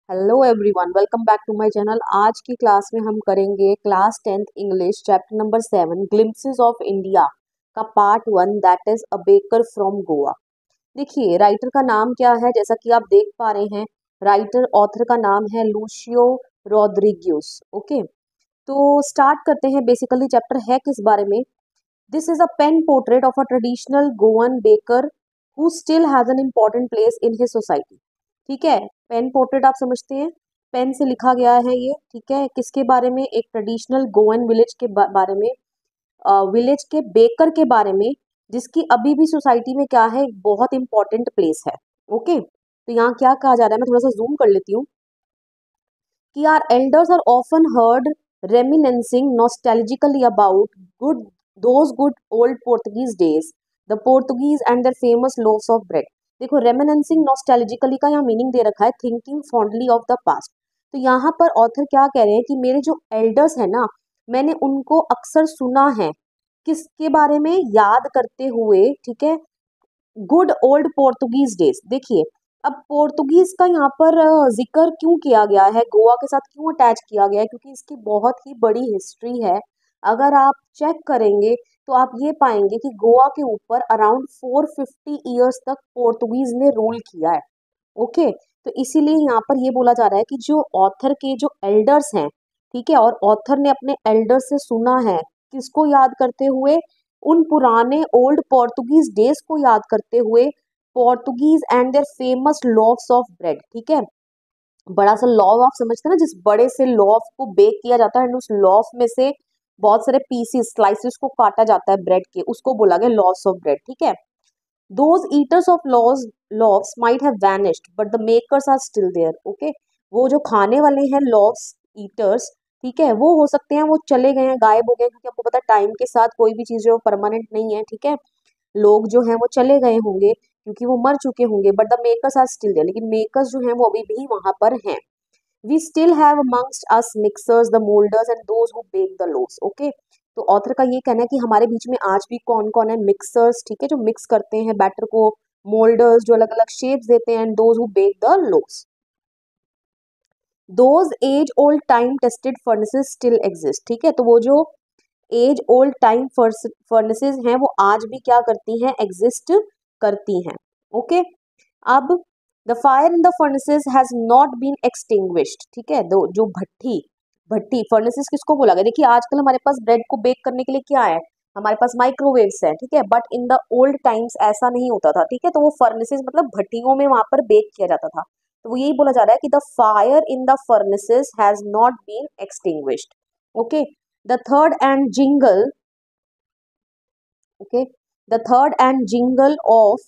Hello everyone, welcome back to my channel. आज की class में हम करेंगे class 10th English chapter number 7 glimpses of India का part 1 that is a baker from Goa. देखिए, writer का नाम क्या है, जैसा कि आप देख पा रहे हैं। राइटर ऑथर का नाम है लूशियो रोड्रिग्यूस। ओके, तो स्टार्ट करते हैं। बेसिकली चैप्टर है किस बारे में। This is a pen portrait of a traditional Goan baker who still has an important place in his society. ठीक है, पेन पोर्ट्रेट आप समझते हैं, पेन से लिखा गया है ये। ठीक है, किसके बारे में? एक ट्रेडिशनल गोवन विलेज के बारे में, विलेज के बेकर के बारे में, जिसकी अभी भी सोसाइटी में क्या है, एक बहुत इंपॉर्टेंट प्लेस है। ओके, तो यहाँ क्या कहा जा रहा है, मैं थोड़ा सा जूम कर लेती हूँ कि our elders are often heard reminiscing nostalgically about good those good old Portuguese days, the Portuguese and their famous loaves of bread. देखो, रेमिनेंसिंग नॉस्टैल्जिकली का यहाँ मीनिंग दे रखा है thinking fondly of the past. तो यहाँ पर ऑथर क्या कह रहे हैं कि मेरे जो एल्डर्स हैं ना, मैंने उनको अक्सर सुना है किसके बारे में, याद करते हुए। ठीक है, गुड ओल्ड पोर्टुगीज डेज। देखिए, अब पोर्तुगीज का यहाँ पर जिक्र क्यों किया गया है, गोवा के साथ क्यों अटैच किया गया है, क्योंकि इसकी बहुत ही बड़ी हिस्ट्री है। अगर आप चेक करेंगे तो आप ये पाएंगे कि गोवा के ऊपर अराउंड 450 ईयर्स तक पोर्तुगीज ने रूल किया है। ओके, तो इसीलिए यहाँ पर ये बोला जा रहा है कि जो ऑथर के जो एल्डर्स हैं, ठीक है, और ऑथर ने अपने एल्डर्स से सुना है, किसको याद करते हुए? उन पुराने ओल्ड पोर्तुगीज डेज को याद करते हुए, Portuguese and their famous loaves of bread. ठीक है, बड़ा सा लॉव आप समझते हैं ना, जिस बड़े से लॉव को बेक किया जाता है एंड उस लॉव में से बहुत सारे पीसेस स्लाइसेस को काटा जाता है ब्रेड के, उसको बोला गया लॉव्स ऑफ ब्रेड। ठीक है, those eaters of loaves might have vanished but the makers are still there. Okay, वो जो खाने वाले हैं loaves eaters, ठीक है, वो हो सकते हैं वो चले गए हैं, गायब हो गए, क्योंकि आपको पता है टाइम के साथ कोई भी चीज जो परमानेंट नहीं है। ठीक है, लोग जो हैं वो चले गए होंगे क्योंकि वो मर चुके होंगे, but the makers are still there, लेकिन मेकर्स जो हैं वो अभी भी वहां पर हैं। We still have amongst us mixers the moulders and those who bake the loaves. Okay, तो ऑथर का ये कहना है कि हमारे बीच में आज भी कौन कौन है? मिक्सर्स, ठीक है, जो मिक्स करते हैं बैटर को, मोल्डर्स जो अलग अलग शेप्स देते हैं, and those who bake the loaves. Those age old time tested furnaces still exist. ठीक है, तो वो जो एज ओल्ड टाइम फर्नेसेस हैं वो आज भी क्या करती हैं? एग्जिस्ट करती हैं। ओके, अब the fire in the furnaces has not been extinguished. ठीक है, दो जो भट्टी भट्टी फर्नेसेस किसको बोला गया? देखिए, आजकल हमारे पास ब्रेड को बेक करने के लिए क्या है, हमारे पास माइक्रोवेव्स है। ठीक है, but in the old times ऐसा नहीं होता था। ठीक है, तो वो फर्नेसेस मतलब भट्टियों में वहां पर बेक किया जाता था। तो वो यही बोला जा रहा है कि the fire in the furnaces has not been extinguished. Okay, the third and jingle okay the third and jingle of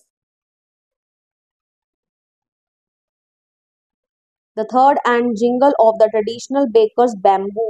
The third and jingle of the traditional baker's bamboo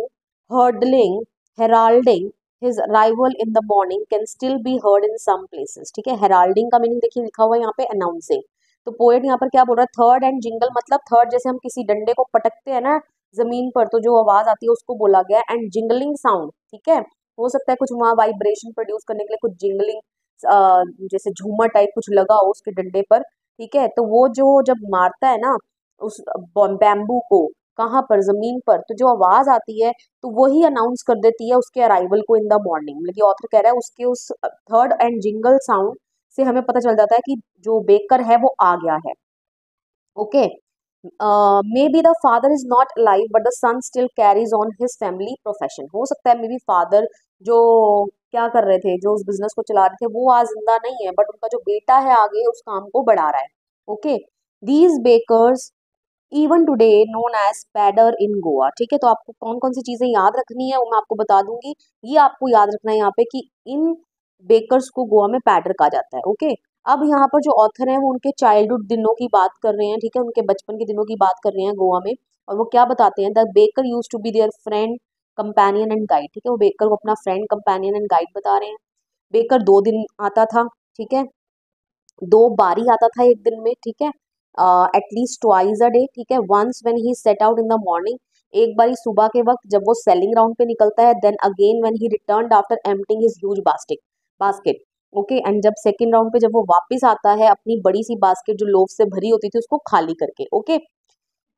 hurdling, heralding his arrival in the morning can still be heard in some places. ठीक है, heralding का meaning देखिए लिखा हुआ है यहाँ पे announcing। तो पोएट यहाँ पर क्या बोल रहा है? थर्ड एंड जिंगल मतलब थर्ड, जैसे हम किसी डंडे को पटकते हैं ना जमीन पर, तो जो आवाज आती है उसको बोला गया एंड जिंगलिंग साउंड। ठीक है, हो सकता है कुछ वहाँ वाइब्रेशन प्रोड्यूस करने के लिए कुछ जिंगलिंग जैसे झूमर टाइप कुछ लगा हो उसके डंडे पर। ठीक है, तो वो जो जब मारता है ना उस बैम्बू को, कहाँ पर? जमीन पर, तो जो आवाज आती है तो वही अनाउंस कर देती है उसके अराइवल को इन द मॉर्निंग। लेकिन ऑथर कह रहा है उसके उस थर्ड एंड जिंगल साउंड से हमें पता चल जाता है कि जो बेकर है वो आ गया है। Okay, may be the father is not alive but the son still carries on his family profession. हो सकता है मे बी फादर जो क्या कर रहे थे, जो उस बिजनेस को चला रहे थे, वो आज जिंदा नहीं है, बट उनका जो बेटा है आगे उस काम को बढ़ा रहा है। Okay, these bakers even today known as pader in Goa. ठीक है, तो आपको कौन कौन सी चीजें याद रखनी है वो मैं आपको बता दूंगी। ये आपको याद रखना है यहाँ पे कि इन बेकर्स को गोवा में पैडर कहा जाता है। ओके, अब यहाँ पर जो ऑथर है वो उनके चाइल्डहुड दिनों की बात कर रहे हैं। ठीक है, उनके बचपन के दिनों की बात कर रहे हैं गोवा में, और वो क्या बताते हैं? The baker use to be their friend companion and guide. ठीक है, वो बेकर को अपना फ्रेंड कंपेनियन एंड गाइड बता रहे हैं। बेकर 2 दिन आता था। ठीक है, 2 बारी आता था एक दिन में। ठीक है, एटलीस्ट ट्वाइस अ डे। ठीक है, once when he set out in the morning, एक बारी सुबह के वक्त जब वो सेलिंग राउंड पे निकलता है, then again when he returned after emptying his huge basket. Okay, and जब सेकंड राउंड पे जब वो वापस आता है अपनी बड़ी सी बास्केट जो लोफ से भरी होती थी उसको खाली करके। Okay,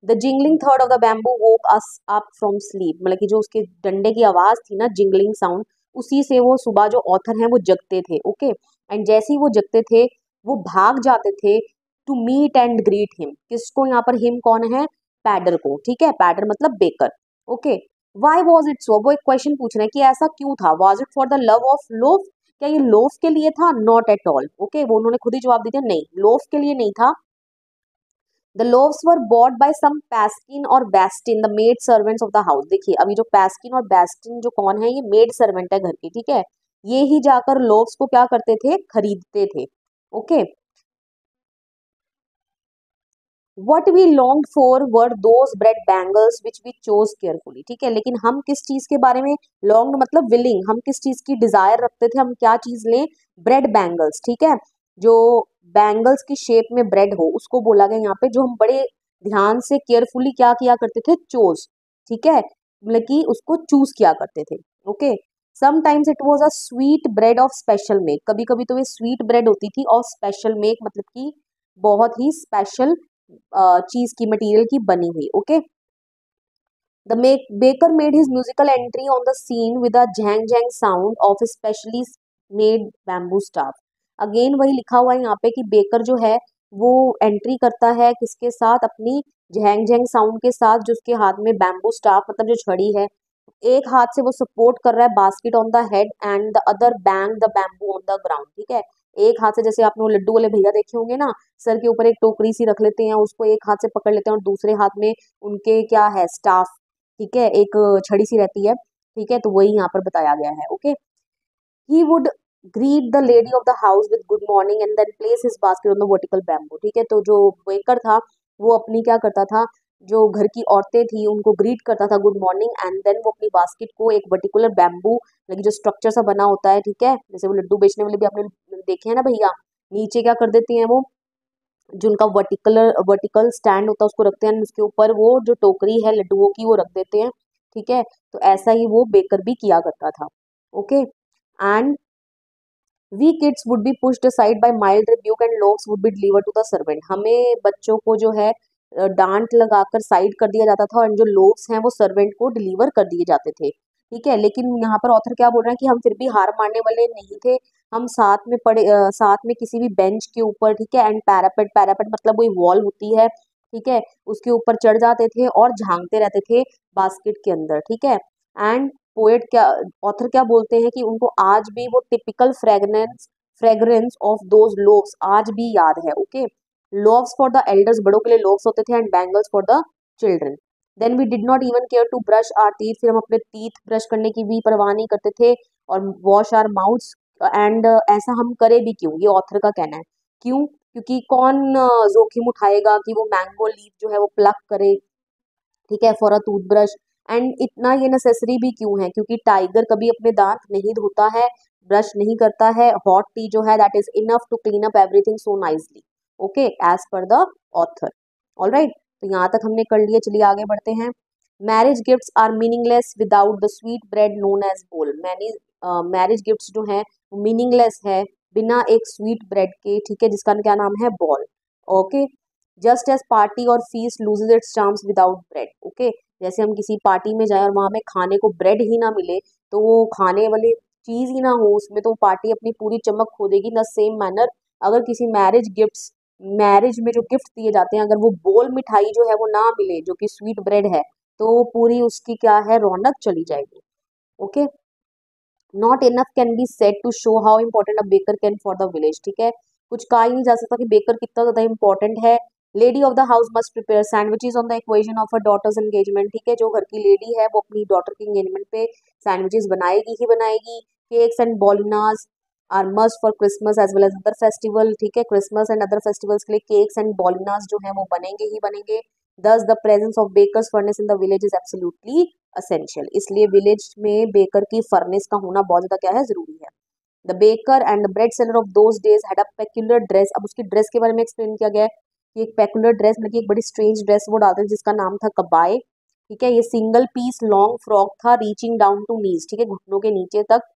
the jingling third of the bamboo woke us up from sleep, मतलब कि जो उसके डंडे की आवाज थी ना, जिंगलिंग साउंड, उसी से वो सुबह जो ऑथर हैं वो जगते थे। ओके, एंड जैसे ही वो जगते थे वो भाग जाते थे to meet and greet him. किसको, यहाँ पर हिम कौन है, पैडर को, ठीक है, पैडर मतलब baker. Okay, why was it so, वो एक क्वेश्चन पूछ रहे हैं कि ऐसा क्यों था। Was it for the love of loaf, क्या ये लोफ के लिए था, नॉट एट ऑल। ओके, वो उन्होंने खुद ही जवाब दिया नहीं, लोफ के लिए नहीं था। The loaves were bought by some पैस्किन और बेस्टिन the maid servants of the house. देखिए अभी जो पैस्किन और बेस्टिन जो कौन है, ये मेड सर्वेंट है घर की, ठीक है, ये ही जाकर लोव्स को क्या करते थे, खरीदते थे। Okay, what we long for were those bread bangles which we chose carefully, ठीक है, लेकिन हम किस चीज के बारे में, लॉन्ग मतलब विलिंग, हम किस चीज की डिजायर रखते थे, हम क्या चीज लें, ब्रेड बैंगल्स, ठीक है, जो बैंगल्स की शेप में ब्रेड हो उसको बोला गया यहाँ पे, जो हम बड़े ध्यान से केयरफुली क्या किया करते थे, चोज, ठीक है, मतलब कि उसको चूज किया करते थे। Okay, sometimes it was a sweet bread of special make, कभी कभी तो ये स्वीट ब्रेड होती थी, और स्पेशल मेक मतलब कि बहुत ही स्पेशल चीज की, मटेरियल की बनी हुई। Okay, the baker made his musical entry on the scene with a jhang jhang sound of specially made bamboo staff. Again वही लिखा हुआ है यहाँ पे कि बेकर जो है वो एंट्री करता है किसके साथ, अपनी झैंग झैंग साउंड के साथ, जो उसके हाथ में बैम्बू स्टाफ मतलब जो छड़ी है, एक हाथ से वो सपोर्ट कर रहा है basket on the head and the other bang the bamboo on the ground, ठीक है, एक हाथ से, जैसे आपने वो लड्डू वाले भैया देखे होंगे ना, सर के ऊपर एक टोकरी सी रख लेते हैं, उसको एक हाथ से पकड़ लेते हैं और दूसरे हाथ में उनके क्या है, स्टाफ, ठीक है, एक छड़ी सी रहती है, ठीक है, तो वही यहाँ पर बताया गया है। Okay, he would greet the lady of the house with good morning and then place his basket on the vertical bamboo, ठीक है, तो जो वेकर था वो अपनी क्या करता था, जो घर की औरतें थी उनको ग्रीट करता था गुड मॉर्निंग, एंड देन वो अपनी बास्केट को एक वर्टिकुलर बैम्बू, लाइक जो स्ट्रक्चर सा बना होता है, ठीक है, जैसे वो लड्डू बेचने वाले भी आपने देखे हैं ना भैया, नीचे क्या कर देती हैं वो, जो उनका वर्टिकल स्टैंड होता है उसको रखते हैं, उसके ऊपर वो जो टोकरी है लड्डुओं की वो रख देते हैं, ठीक है, तो ऐसा ही वो बेकर भी किया करता था। Okay, and we kids would be pushed aside by mild rebuke and loaves would be delivered to the servant. हमें बच्चों को जो है डांट लगाकर साइड कर दिया जाता था, और जो लोव्स हैं वो सर्वेंट को डिलीवर कर दिए जाते थे, ठीक है, लेकिन यहाँ पर ऑथर क्या बोल रहे हैं कि हम फिर भी हार मानने वाले नहीं थे, हम साथ में साथ में किसी भी बेंच के ऊपर, ठीक है, एंड पैरापेट, पैरापेट मतलब वही वॉल होती है, ठीक है, उसके ऊपर चढ़ जाते थे और झांकते रहते थे बास्केट के अंदर, ठीक है, एंड पोएट क्या, ऑथर क्या बोलते हैं कि उनको आज भी वो typical fragrance of those loaves आज भी याद है। Okay, loaves for the elders, बड़ों के लिए लोव्स होते थे, and bangles for the children. Then we did not even care to brush our teeth, फिर हम अपने टीथ ब्रश करने की भी परवाह नहीं करते थे, और वॉश आर माउथ्स, एंड ऐसा हम करे भी क्यों, ये ऑथर का कहना है, क्यों, क्योंकि कौन जोखिम उठाएगा कि वो मैंगो लीफ जो है वो प्लक करे, ठीक है, फॉर अ टूथब्रश, एंड इतना ये नेसेसरी भी क्यों है, क्योंकि टाइगर कभी अपने दांत नहीं धोता है, ब्रश नहीं करता है, हॉट टी जो है that is enough to clean up everything so nicely. Okay, as per the author. All right, तो यहाँ तक हमने कर लिया, चलिए आगे बढ़ते हैं। Marriage gifts are meaningless without the sweet bread known as bol. Marriage gifts जो है मीनिंगलेस है बिना एक स्वीट ब्रेड के, ठीक है, जिसका क्या नाम है, bol. Okay, just as party और feast loses its charms without bread. Okay, जैसे हम किसी पार्टी में जाएं और वहां हमें खाने को ब्रेड ही ना मिले, तो वो खाने वाली चीज ही ना हो उसमें, तो पार्टी अपनी पूरी चमक खो देगी। द सेम मैनर, अगर किसी मैरिज में जो गिफ्ट दिए जाते हैं, अगर वो बोल मिठाई जो है वो ना मिले जो कि स्वीट ब्रेड है, तो पूरी उसकी क्या है, रौनक चली जाएगी। Okay, not enough can be said to show how important a baker can for the village, ठीक है, कुछ कहा ही नहीं जा सकता कि बेकर कितना ज्यादा इंपॉर्टेंट है। Lady of the house must prepare sandwiches on the equation of a daughter's engagement, ठीक है, जो घर की लेडी है वो अपनी डॉटर के एंगेजमेंट पे सैंडविचेस बनाएगी ही बनाएगी। Cakes and bolinhas are must for Christmas as well as other festival, ठीक है, क्रिसमस एंड अदर फेस्टिवल्स के लिए केक्स एंड बॉलिनास जो है वो बनेंगे ही बनेंगे। Thus the presence of bakers furnace in the village is absolutely essential, इसलिए विलेज में बेकर की फर्नेस का होना बहुत ज्यादा क्या है, जरूरी है। The baker and the bread seller of those days had a peculiar dress. अब उसकी ड्रेस के बारे में एक्सप्लेन किया गया है कि एक पेक्युलर ड्रेस, मतलब कि एक बड़ी स्ट्रेंज ड्रेस वो डालते थे जिसका नाम था कबाए, ठीक है, ये सिंगल पीस लॉन्ग फ्रॉक था रीचिंग डाउन टू नीज, ठीक है, घुटनों के नीचे तक।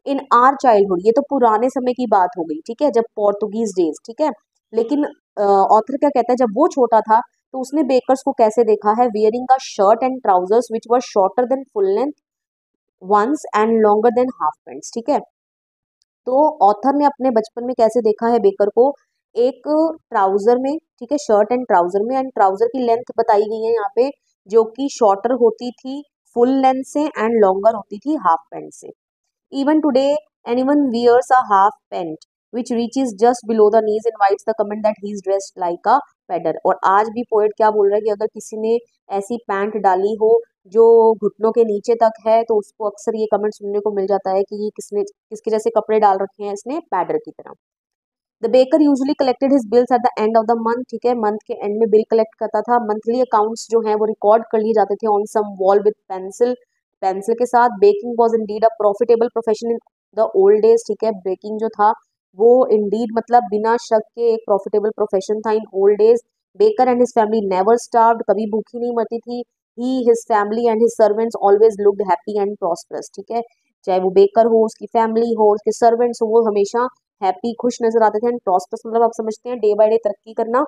इन आर चाइल्डहुड, ये तो पुराने समय की बात हो गई, ठीक है, जब पोर्तुगीज डेज, ठीक है, लेकिन ऑथर क्या कहता है, जब वो छोटा था तो उसने बेकर्स को कैसे देखा है? Wearing a shirt and trousers which were shorter than full length once and longer than half pants. ठीक है, तो ऑथर ने अपने बचपन में कैसे देखा है बेकर को? एक ट्राउजर में, ठीक है, शर्ट एंड ट्राउजर में, एंड ट्राउजर की लेंथ बताई गई है यहाँ पे, जो कि शॉर्टर होती थी फुल लेंथ से एंड लॉन्गर होती थी हाफ पैंट से। Even today, anyone wears a half pant which reaches just below the knees invites the comment that he is dressed like a pedder। और आज भी पोएट क्या बोल रहा है कि अगर किसी ने ऐसी पैंट डाली हो जो घुटनों के नीचे तक है, तो उसको अक्सर ये कमेंट सुनने को मिल जाता है कि ये किसके जैसे कपड़े डाल रखे हैं इसने, पैडर की तरह। The baker usually collected his bills at the end of the month. ठीक है, मंथ के एंड में बिल कलेक्ट करता था। मंथली अकाउंट्स जो है वो रिकॉर्ड कर लिए जाते थे on some wall with pencil, pencil के साथ। Baking was indeed a profitable profession in the old days. ठीक है, बेकिंग जो था वो इंडीड मतलब बिना शक के एक प्रॉफिटेबल प्रोफेशन था in old days. Baker and his family never starved, कभी भूखी नहीं मरती थी। He, his family and his servants always looked happy and prosperous. ठीक है, चाहे वो बेकर हो, उसकी फैमिली हो, उसके सर्वेंट्स हो, वो हमेशा हैप्पी, खुश नजर आते थे। एंड प्रॉस्परस मतलब आप समझते हैं डे बाय डे तरक्की करना।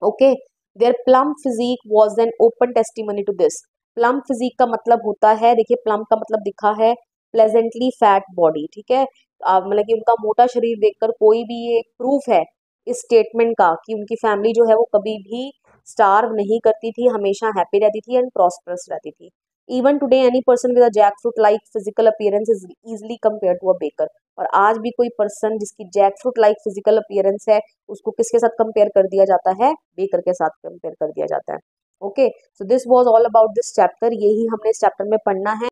Okay, their plump physique was an open testimony to this. Plump physique का मतलब होता है, देखिए प्लम का मतलब दिखा है प्लेजेंटली फैट बॉडी। ठीक है, मतलब कि उनका मोटा शरीर देखकर कोई भी ये प्रूफ है इस स्टेटमेंट का कि उनकी फैमिली जो है वो कभी भी स्टार्व नहीं करती थी, हमेशा हैप्पी रहती थी एंड प्रॉस्परस रहती थी। Even today any person with a jackfruit like physical appearance is easily compared to a baker. और आज भी कोई पर्सन जिसकी जैकफ्रूट लाइक फिजिकल अपीयरेंस है, उसको किसके साथ कंपेयर कर दिया जाता है? बेकर के साथ कंपेयर कर दिया जाता है। Okay, so this was all about this chapter. यही हमने इस चैप्टर में पढ़ना है।